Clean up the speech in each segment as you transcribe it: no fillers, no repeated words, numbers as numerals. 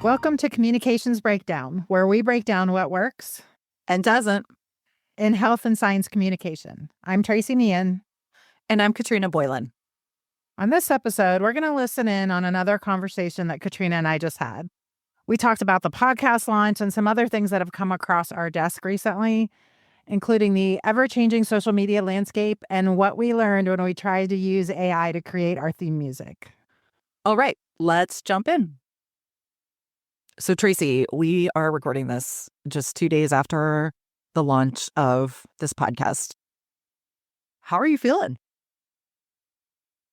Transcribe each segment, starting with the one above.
Welcome to Communications Breakdown, where we break down what works and doesn't. in health and science communication. I'm Tracy Meehan. And I'm Katrina Boylan. On this episode, we're going to listen in on another conversation that Katrina and I just had. We talked about the podcast launch and some other things that have come across our desk recently, including the ever-changing social media landscape and what we learned when we tried to use AI to create our theme music. All right, let's jump in. So, Tracy, we are recording this just 2 days after the launch of this podcast. How are you feeling?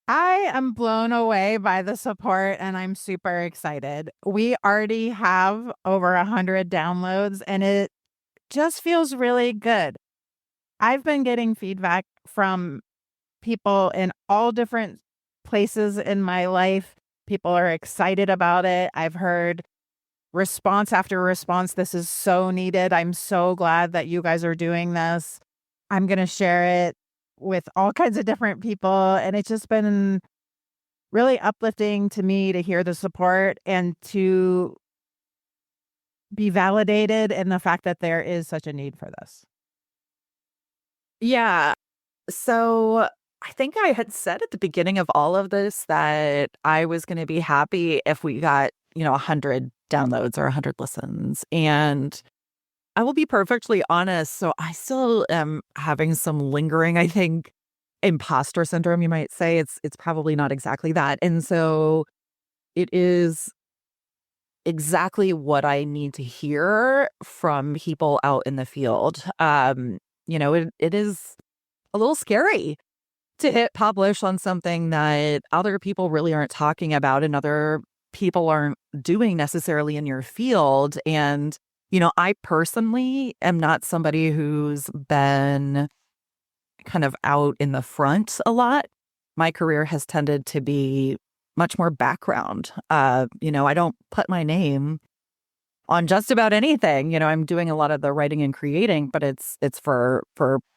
I am blown away by the support and I'm super excited. We already have over 100 downloads and it just feels really good. I've been getting feedback from people in all different places in my life. People are excited about it. I've heard response after response. This is so needed. I'm so glad that you guys are doing this. I'm going to share it with all kinds of different people. And it's just been really uplifting to me to hear the support and to be validated in the fact that there is such a need for this. Yeah. So I think I had said at the beginning of all of this that I was going to be happy if we got, 100 downloads or 100 listens. And I will be perfectly honest. So I still am having some lingering, I think, imposter syndrome, you might say. It's probably not exactly that. And so it is exactly what I need to hear from people out in the field. It is a little scary to hit publish on something that other people really aren't talking about and other people aren't doing necessarily in your field. And, I personally am not somebody who's been kind of out in the front a lot. My career has tended to be much more background. I don't put my name on just about anything. I'm doing a lot of the writing and creating, but it's for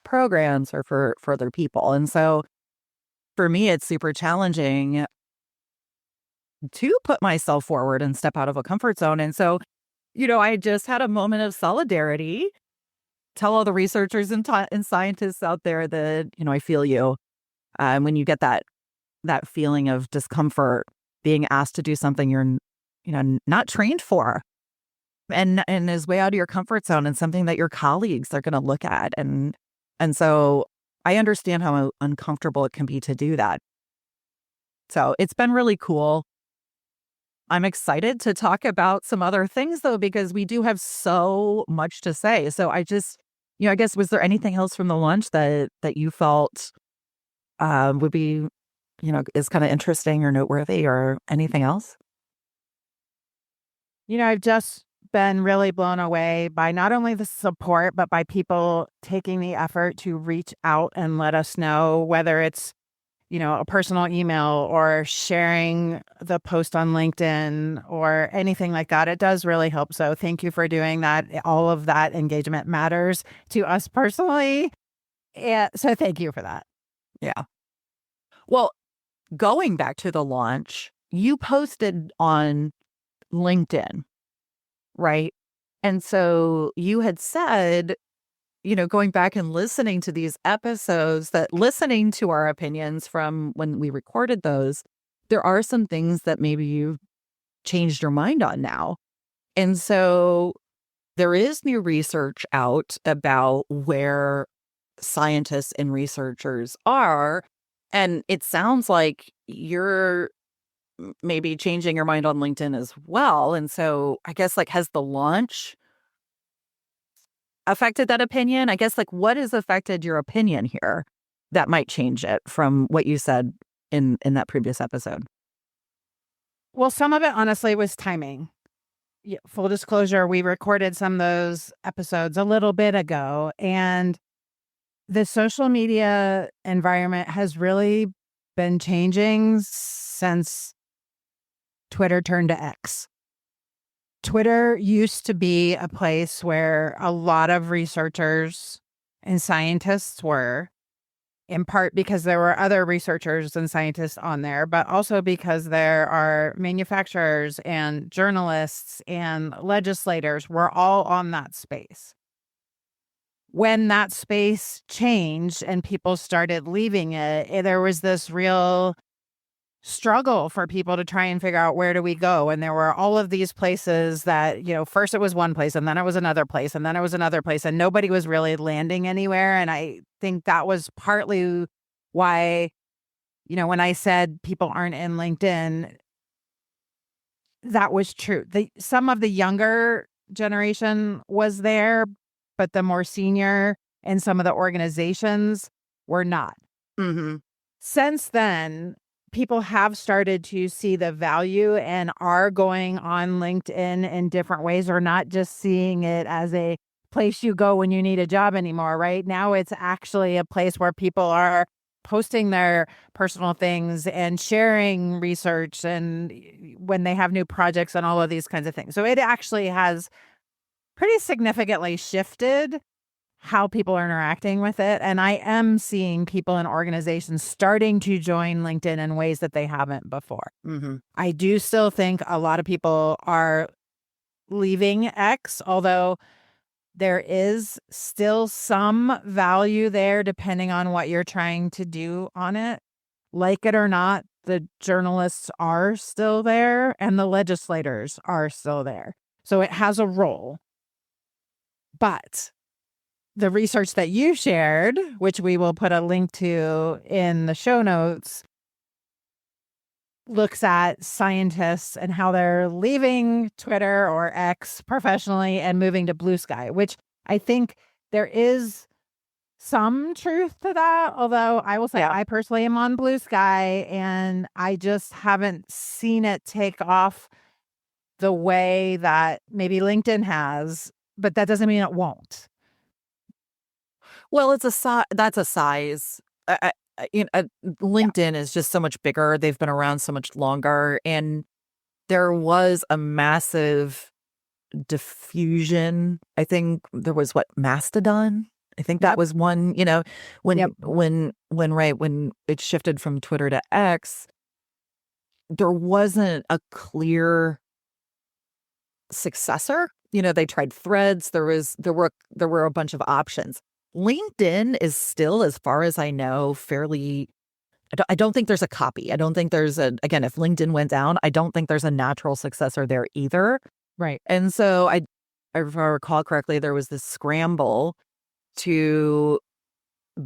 programs or for other people. And so for me, it's super challenging to put myself forward and step out of a comfort zone. And so, I just had a moment of solidarity. Tell all the researchers and scientists out there that, I feel you. When you get that feeling of discomfort, being asked to do something you're, not trained for, and is way out of your comfort zone, and something that your colleagues are going to look at, and so I understand how uncomfortable it can be to do that. So it's been really cool. I'm excited to talk about some other things, though, because we do have so much to say. So I just, I guess, was there anything else from the launch that you felt would be, is kind of interesting or noteworthy or anything else? I've just been really blown away by not only the support, but by people taking the effort to reach out and let us know, whether it's a personal email or sharing the post on LinkedIn or anything like that. It does really help. So thank you for doing that. All of that engagement matters to us personally. Yeah. So thank you for that. Yeah. Well, going back to the launch, you posted on LinkedIn, right? And so you had said, going back and listening to these episodes, that listening to our opinions from when we recorded those, there are some things that maybe you've changed your mind on now. And so there is new research out about where scientists and researchers are. And it sounds like you're maybe changing your mind on LinkedIn as well. And so I guess, has the launch affected that opinion? I guess, what has affected your opinion here that might change it from what you said in that previous episode? Well, some of it honestly was timing. Yeah, full disclosure, we recorded some of those episodes a little bit ago, and the social media environment has really been changing since Twitter turned to X. Twitter used to be a place where a lot of researchers and scientists were. in part because there were other researchers and scientists on there, but also because there are manufacturers and journalists and legislators. We're all on that space. When that space changed and people started leaving it, there was this real struggle for people to try and figure out, where do we go? And there were all of these places that, first it was one place and then it was another place and then it was another place, and nobody was really landing anywhere. And I think that was partly why, when I said people aren't in LinkedIn, that was true. Some of the younger generation was there, but the more senior and some of the organizations were not. Mm-hmm. Since then, people have started to see the value and are going on LinkedIn in different ways, or not just seeing it as a place you go when you need a job anymore. Right now, it's actually a place where people are posting their personal things and sharing research and when they have new projects and all of these kinds of things. So it actually has pretty significantly shifted how people are interacting with it. And I am seeing people and organizations starting to join LinkedIn in ways that they haven't before. Mm-hmm. I do still think a lot of people are leaving X, although there is still some value there depending on what you're trying to do on it. Like it or not, the journalists are still there and the legislators are still there. So it has a role. But the research that you shared, which we will put a link to in the show notes, looks at scientists and how they're leaving Twitter or X professionally and moving to Blue Sky, which I think there is some truth to that. Although I will say I personally am on Blue Sky and I just haven't seen it take off the way that maybe LinkedIn has, but that doesn't mean it won't. Well, that's a size. LinkedIn is just so much bigger. They've been around so much longer. And there was a massive diffusion. I think there was Mastodon. I think that was one, when it shifted from Twitter to X, there wasn't a clear successor. They tried Threads. There were a bunch of options. LinkedIn is still, as far as I know, fairly. I don't think there's a copy. I don't think there's again, if LinkedIn went down, I don't think there's a natural successor there either. Right. And so if I recall correctly, there was this scramble to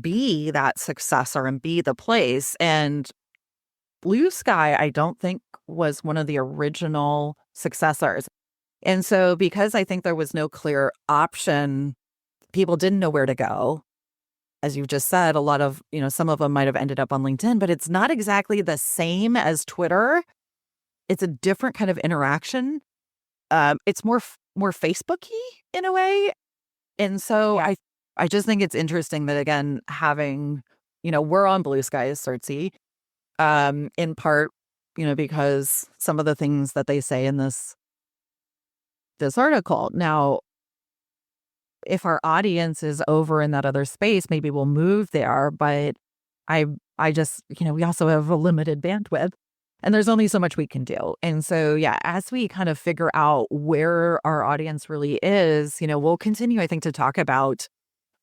be that successor and be the place. And Blue Sky, I don't think, was one of the original successors. And so because I think there was no clear option, people didn't know where to go. As you just said, a lot of, some of them might have ended up on LinkedIn, but it's not exactly the same as Twitter. It's a different kind of interaction. It's more Facebook-y in a way. And so I just think it's interesting that, again, having, we're on Blue Sky as Certsy, in part, because some of the things that they say in this article. Now, if our audience is over in that other space, maybe we'll move there. But I just, we also have a limited bandwidth and there's only so much we can do. And so, as we kind of figure out where our audience really is, we'll continue, I think, to talk about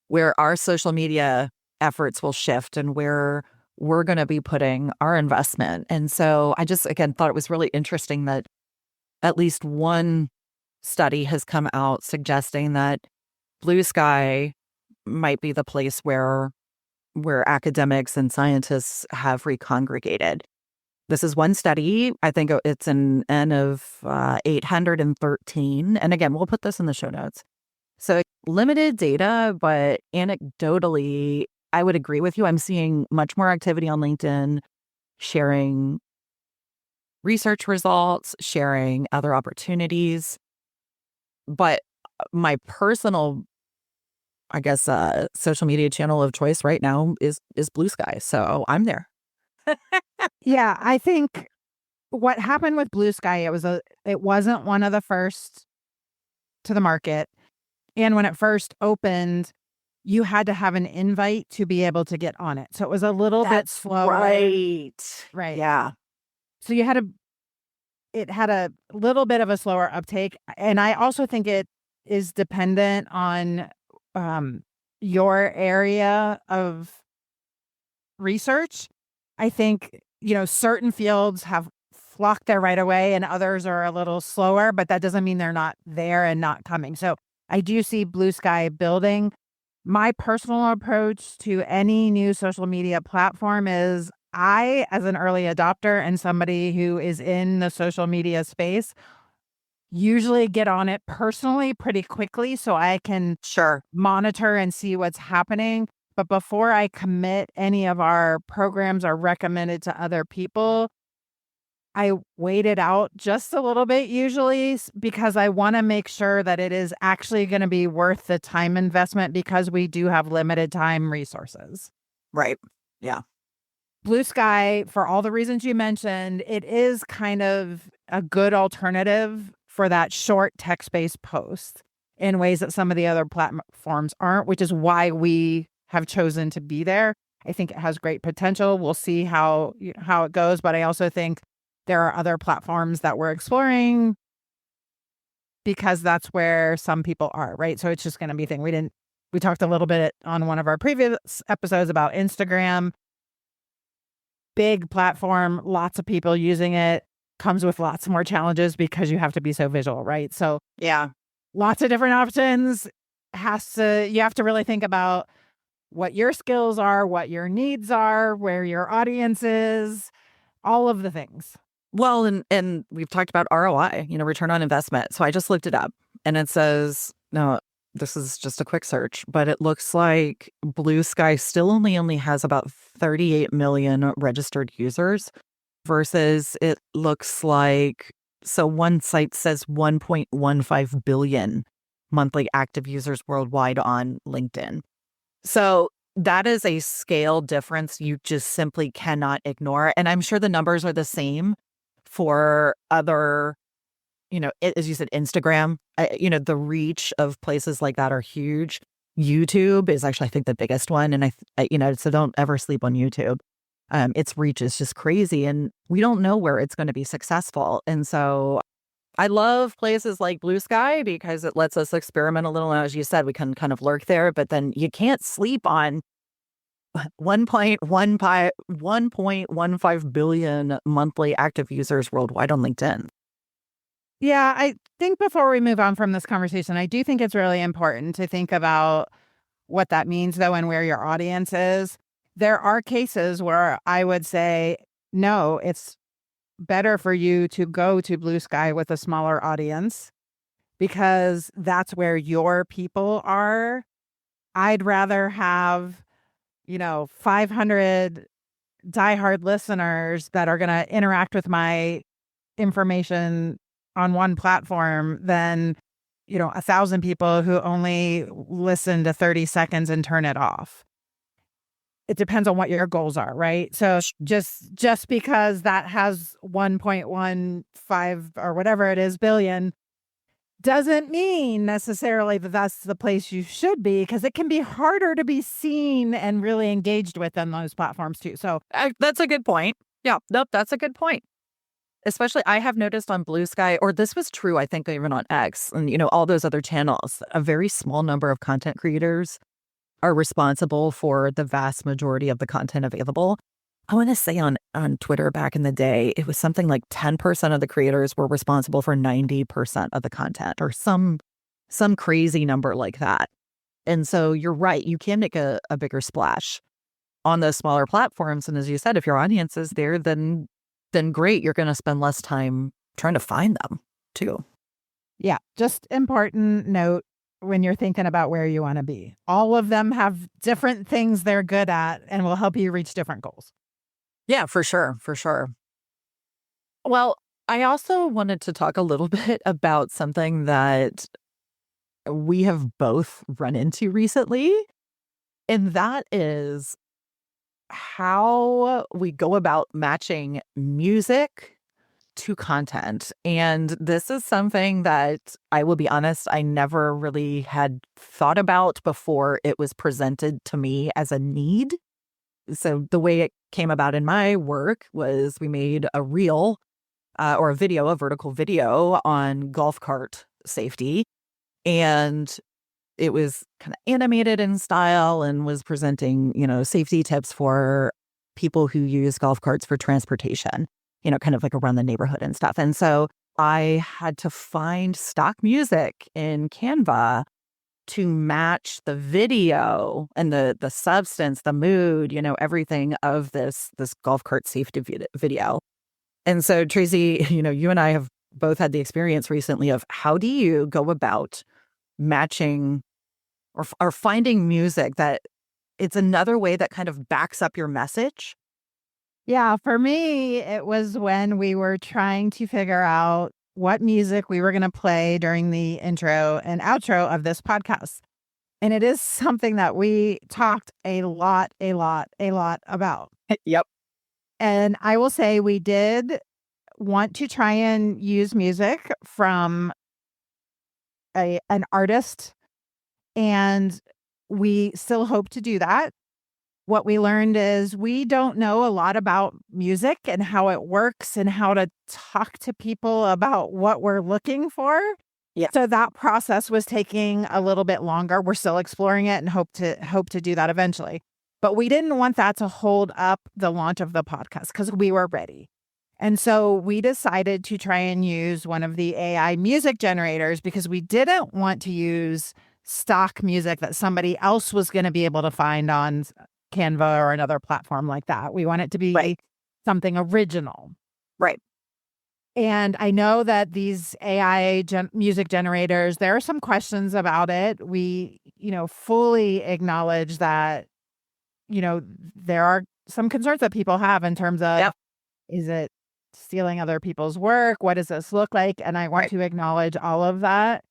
where our social media efforts will shift and where we're going to be putting our investment. And so I just, again, thought it was really interesting that at least one study has come out suggesting that Blue Sky might be the place where academics and scientists have recongregated. This is one study. I think it's an N of 813. And again, we'll put this in the show notes. So limited data, but anecdotally, I would agree with you. I'm seeing much more activity on LinkedIn, sharing research results, sharing other opportunities. But my personal, I guess, social media channel of choice right now is Blue Sky. So I'm there. Yeah, I think what happened with Blue Sky, it wasn't one of the first to the market. And when it first opened, you had to have an invite to be able to get on it. So it was a little bit slower. Right. Yeah. So it had a little bit of a slower uptake. And I also think it is dependent on your area of research. I think, certain fields have flocked there right away and others are a little slower, but that doesn't mean they're not there and not coming. So I do see Blue Sky building. My personal approach to any new social media platform is I, as an early adopter and somebody who is in the social media space, usually get on it personally pretty quickly so I can Sure. monitor and see what's happening. But before I commit any of our programs or recommend it to other people, I wait it out just a little bit usually because I want to make sure that it is actually going to be worth the time investment because we do have limited time resources. Right. Yeah. Blue Sky, for all the reasons you mentioned, it is kind of a good alternative for that short text-based post in ways that some of the other platforms aren't, which is why we have chosen to be there. I think it has great potential. We'll see how it goes, but I also think there are other platforms that we're exploring because that's where some people are, right? So it's just going to be a thing. We talked a little bit on one of our previous episodes about Instagram. Big platform, lots of people using it, comes with lots more challenges because you have to be so visual, right? So yeah, lots of different options. You have to really think about what your skills are, what your needs are, where your audience is, all of the things. Well, and we've talked about ROI, return on investment. So I just looked it up and it says, no, this is just a quick search, but it looks like Blue Sky still only has about 38 million registered users versus it looks like, so one site says 1.15 billion monthly active users worldwide on LinkedIn. So that is a scale difference you just simply cannot ignore. And I'm sure the numbers are the same for other, as you said, Instagram, the reach of places like that are huge. YouTube is actually, I think, the biggest one. And so don't ever sleep on YouTube. Its reach is just crazy and we don't know where it's going to be successful. And so I love places like Blue Sky because it lets us experiment a little. And as you said, we can kind of lurk there, but then you can't sleep on 1.15 billion monthly active users worldwide on LinkedIn. Yeah, I think before we move on from this conversation, I do think it's really important to think about what that means, though, and where your audience is. There are cases where I would say, no, it's better for you to go to Blue Sky with a smaller audience because that's where your people are. I'd rather have 500 diehard listeners that are going to interact with my information on one platform than 1,000 people who only listen to 30 seconds and turn it off. It depends on what your goals are, right? So just because that has 1.15 or whatever it is billion doesn't mean necessarily that that's the place you should be, because it can be harder to be seen and really engaged with on those platforms too. So that's a good point. Yeah, nope, that's a good point. Especially, I have noticed on Blue Sky, or this was true, I think, even on X and, all those other channels, a very small number of content creators are responsible for the vast majority of the content available. I want to say on Twitter back in the day, it was something like 10% of the creators were responsible for 90% of the content or some crazy number like that. And so you're right, you can make a bigger splash on those smaller platforms. And as you said, if your audience is there, then great, you're going to spend less time trying to find them too. Yeah, just important note when you're thinking about where you want to be. All of them have different things they're good at and will help you reach different goals. Yeah, for sure. For sure. Well, I also wanted to talk a little bit about something that we have both run into recently, and that is how we go about matching music to content. And this is something that I will be honest, I never really had thought about before it was presented to me as a need. So the way it came about in my work was we made a reel or a video, a vertical video on golf cart safety. And it was kind of animated in style and was presenting, safety tips for people who use golf carts for transportation, kind of like around the neighborhood and stuff. And so I had to find stock music in Canva to match the video and the substance, the mood, everything of this golf cart safety video. And so Tracy, you and I have both had the experience recently of how do you go about matching or finding music that it's another way that kind of backs up your message? Yeah, for me, it was when we were trying to figure out what music we were going to play during the intro and outro of this podcast. And it is something that we talked a lot about. Yep. And I will say we did want to try and use music from an artist, and we still hope to do that. What we learned is we don't know a lot about music and how it works and how to talk to people about what we're looking for. Yeah. So that process was taking a little bit longer. We're still exploring it and hope to do that eventually. But we didn't want that to hold up the launch of the podcast because we were ready. And so we decided to try and use one of the AI music generators because we didn't want to use stock music that somebody else was going to be able to find on Canva or another platform like that. We want it to be something original. Right. And I know that these AI music generators, there are some questions about it. We, fully acknowledge that, there are some concerns that people have in terms of, is it stealing other people's work? What does this look like? And I want to acknowledge all of that.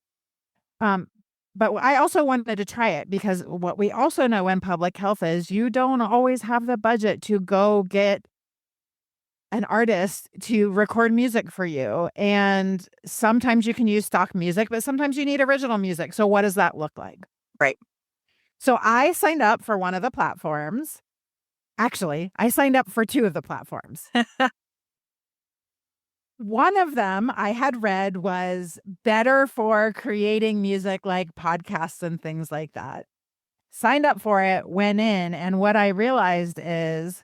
But I also wanted to try it because what we also know in public health is you don't always have the budget to go get an artist to record music for you. And sometimes you can use stock music, but sometimes you need original music. So what does that look like? Right. So I signed up for one of the platforms. Actually, I signed up for two of the platforms. One of them I had read was better for creating music like podcasts and things like that. Signed up for it, went in, and what I realized is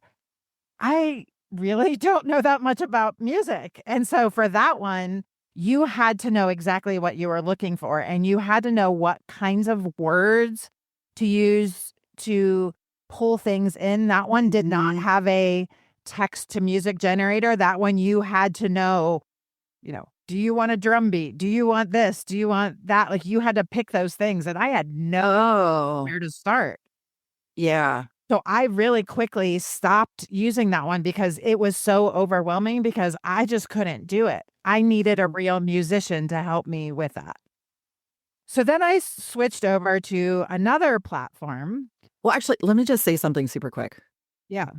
I really don't know that much about music. And so for that one, you had to know exactly what you were looking for, and you had to know what kinds of words to use to pull things in. That one did not have a text to music generator. That one you had to know, do you want a drum beat? Do you want this? Do you want that? Like you had to pick those things and I had no where to start. Yeah. So I really quickly stopped using that one because it was so overwhelming because I just couldn't do it. I needed a real musician to help me with that. So then I switched over to another platform. Well, actually, let me just say something super quick. Yeah.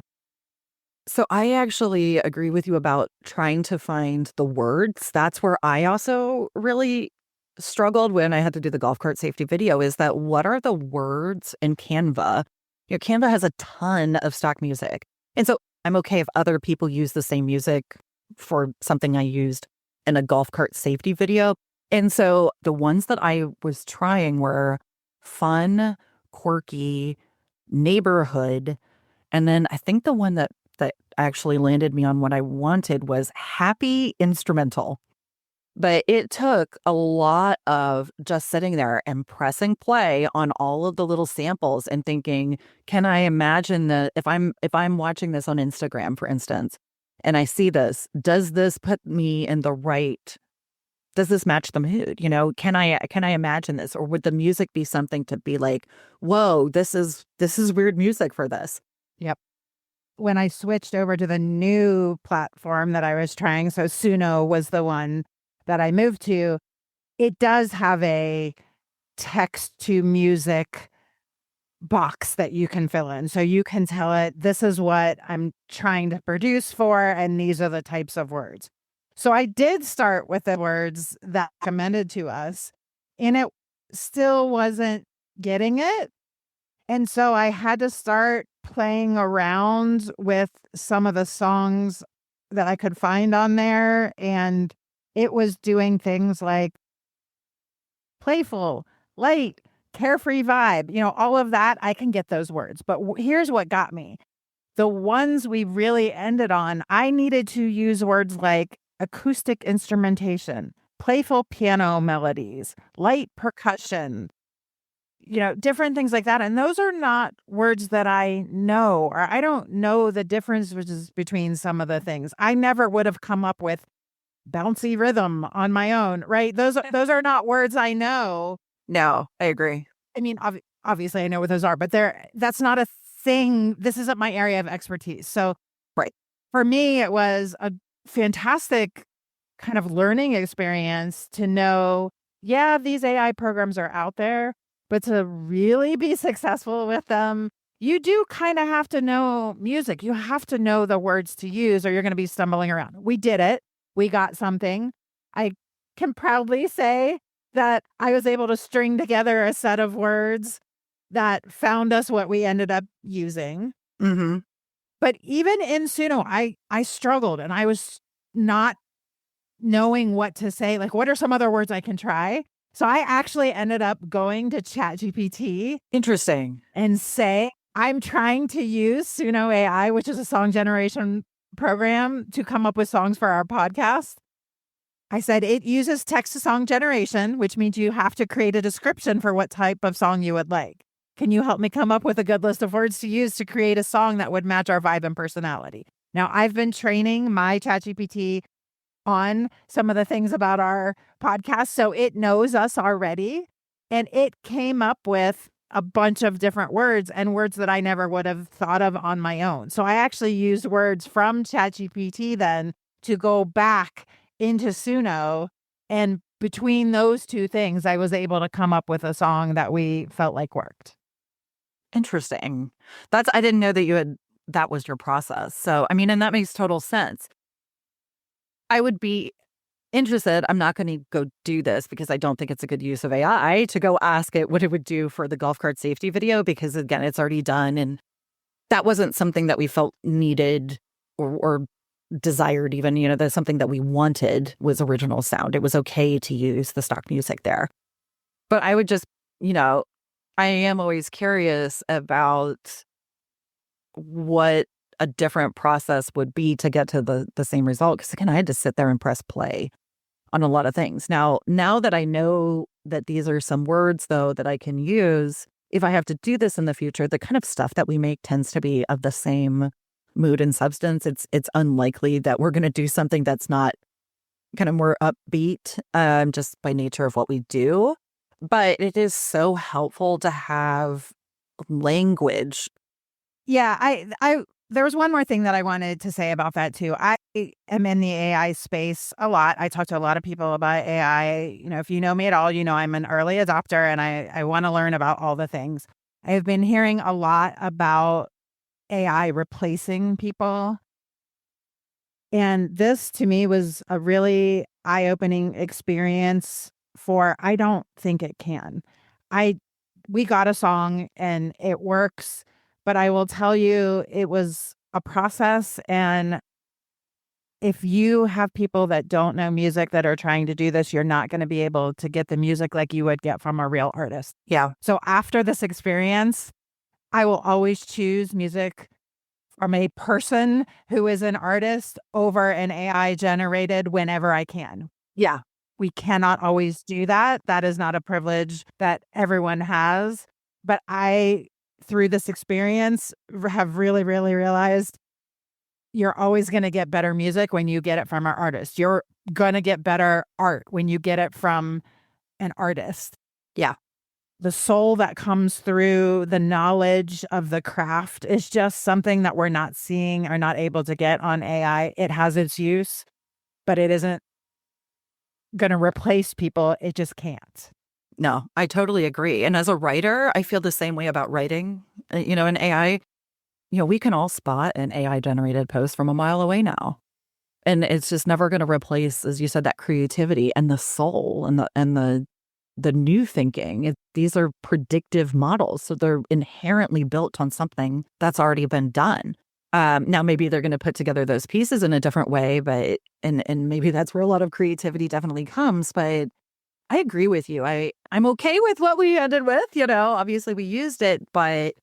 So I actually agree with you about trying to find the words. That's where I also really struggled when I had to do the golf cart safety video is that what are the words in Canva? Canva has a ton of stock music. And so I'm okay if other people use the same music for something I used in a golf cart safety video. And so the ones that I was trying were fun, quirky, neighborhood. And then I think the one that actually landed me on what I wanted was happy instrumental. But it took a lot of just sitting there and pressing play on all of the little samples and thinking, can I imagine that if I'm watching this on Instagram, for instance, and I see this, does this put me in the right, does this match the mood? Can I imagine this? Or would the music be something to be like, whoa, this is weird music for this? Yep. When I switched over to the new platform that I was trying, so Suno was the one that I moved to, it does have a text to music box that you can fill in. So you can tell it, this is what I'm trying to produce for, and these are the types of words. So I did start with the words that recommended to us, and it still wasn't getting it. And so I had to start playing around with some of the songs that I could find on there. And it was doing things like playful, light, carefree vibe, all of that. I can get those words. But here's what got me: the ones we really ended on, I needed to use words like acoustic instrumentation, playful piano melodies, light percussion, different things like that. And those are not words that I know, or I don't know the differences between some of the things. I never would have come up with bouncy rhythm on my own, right? Those are not words I know. No, I agree. I mean, obviously I know what those are, but that's not a thing. This isn't my area of expertise. So Right. for me, it was a fantastic kind of learning experience to know, yeah, these AI programs are out there, but to really be successful with them, you do kind of have to know music. You have to know the words to use, or you're going to be stumbling around. We did it. We got something. I can proudly say that I was able to string together a set of words that found us what we ended up using. Mm-hmm. But even in Suno, I struggled, and I was not knowing what to say. Like, what are some other words I can try? So I actually ended up going to ChatGPT. Interesting. And say, I'm trying to use Suno AI, which is a song generation program, to come up with songs for our podcast. I said, it uses text to song generation, which means you have to create a description for what type of song you would like. Can you help me come up with a good list of words to use to create a song that would match our vibe and personality? Now, I've been training my ChatGPT on some of the things about our podcast, so it knows us already. And it came up with a bunch of different words, and words that I never would have thought of on my own. So I actually used words from ChatGPT then to go back into Suno. And between those two things, I was able to come up with a song that we felt like worked. Interesting. I didn't know that was your process. So, I mean, and that makes total sense. I would be interested. I'm not going to go do this because I don't think it's a good use of AI to go ask it what it would do for the golf cart safety video, because again, it's already done. And that wasn't something that we felt needed or desired even. That's something that we wanted was original sound. It was okay to use the stock music there. But I would just, I am always curious about what a different process would be to get to the same result. Because again, I had to sit there and press play on a lot of things. Now that I know that these are some words, though, that I can use, if I have to do this in the future, the kind of stuff that we make tends to be of the same mood and substance. It's unlikely that we're going to do something that's not kind of more upbeat, just by nature of what we do. But it is so helpful to have language. Yeah, I there was one more thing that I wanted to say about that too. I am in the AI space a lot. I talk to a lot of people about AI. If you know me at all, I'm an early adopter, and I want to learn about all the things. I've been hearing a lot about AI replacing people. And this to me was a really eye-opening experience for I don't think it can. We got a song and it works, but I will tell you it was a process. And if you have people that don't know music that are trying to do this, you're not going to be able to get the music like you would get from a real artist. Yeah. So after this experience, I will always choose music from a person who is an artist over an AI generated whenever I can. Yeah. We cannot always do that. That is not a privilege that everyone has. But I, through this experience, have really, really realized you're always going to get better music when you get it from an artist. You're going to get better art when you get it from an artist. Yeah. The soul that comes through the knowledge of the craft is just something that we're not seeing or not able to get on AI. It has its use, but it isn't going to replace people. It just can't. No, I totally agree. And as a writer, I feel the same way about writing. In AI, we can all spot an AI generated post from a mile away now. And it's just never going to replace, as you said, that creativity and the soul and the new thinking. These are predictive models, so they're inherently built on something that's already been done. Now, maybe they're going to put together those pieces in a different way, but and maybe that's where a lot of creativity definitely comes. But I agree with you. I'm okay with what we ended with. Obviously we used it, but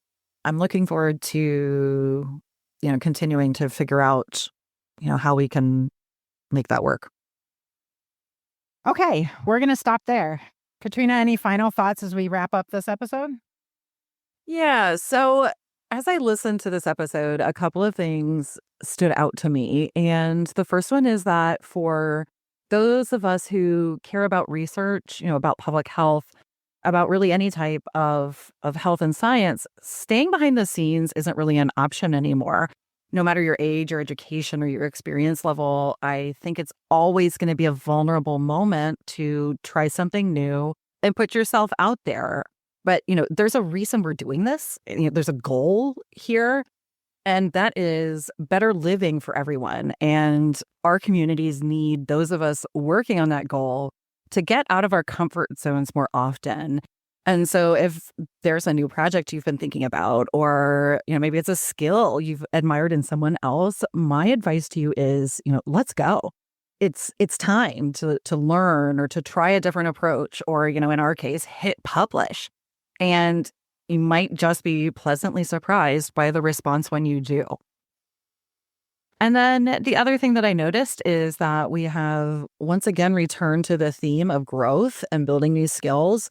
I'm looking forward to continuing to figure out how we can make that work. Okay, we're going to stop there. Katrina, any final thoughts as we wrap up this episode? Yeah. So as I listened to this episode, a couple of things stood out to me. And the first one is that for those of us who care about research, about public health, about really any type of health and science, staying behind the scenes isn't really an option anymore. No matter your age or education or your experience level, I think it's always going to be a vulnerable moment to try something new and put yourself out there. But, there's a reason we're doing this. There's a goal here, and that is better living for everyone. And our communities need those of us working on that goal to get out of our comfort zones more often. And so if there's a new project you've been thinking about, or, maybe it's a skill you've admired in someone else, my advice to you is, let's go. It's time to learn or to try a different approach, or, in our case, hit publish. And you might just be pleasantly surprised by the response when you do. And then the other thing that I noticed is that we have once again returned to the theme of growth and building these skills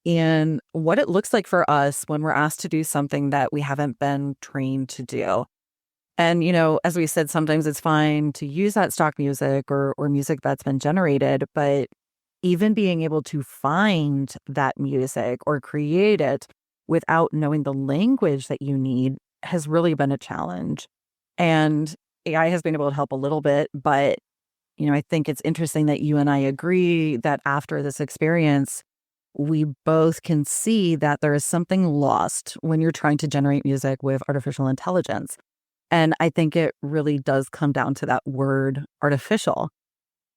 and what it looks like for us when we're asked to do something that we haven't been trained to do. And, as we said, sometimes it's fine to use that stock music or music that's been generated, but even being able to find that music or create it without knowing the language that you need has really been a challenge. And AI has been able to help a little bit, but, I think it's interesting that you and I agree that after this experience, we both can see that there is something lost when you're trying to generate music with artificial intelligence. And I think it really does come down to that word artificial.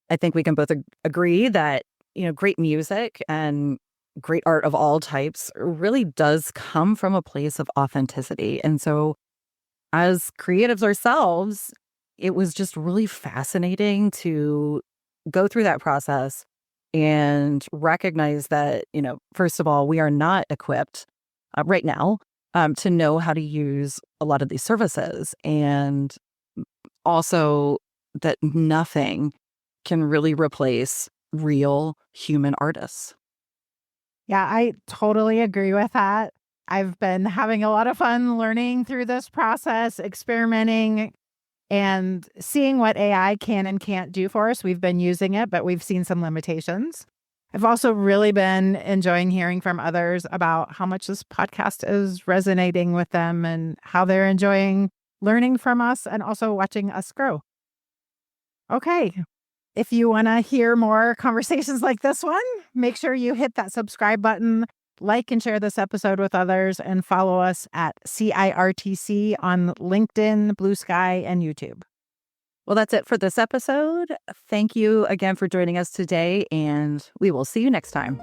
I think we can both agree that, great music and great art of all types really does come from a place of authenticity. And so as creatives ourselves, it was just really fascinating to go through that process and recognize that, first of all, we are not equipped right now to know how to use a lot of these services. And also that nothing can really replace real human artists. Yeah, I totally agree with that. I've been having a lot of fun learning through this process, experimenting, and seeing what AI can and can't do for us. We've been using it, but we've seen some limitations. I've also really been enjoying hearing from others about how much this podcast is resonating with them and how they're enjoying learning from us and also watching us grow. Okay. If you want to hear more conversations like this one, make sure you hit that subscribe button, like and share this episode with others, and follow us at CIRTC on LinkedIn, Blue Sky, and YouTube. Well, that's it for this episode. Thank you again for joining us today, and we will see you next time.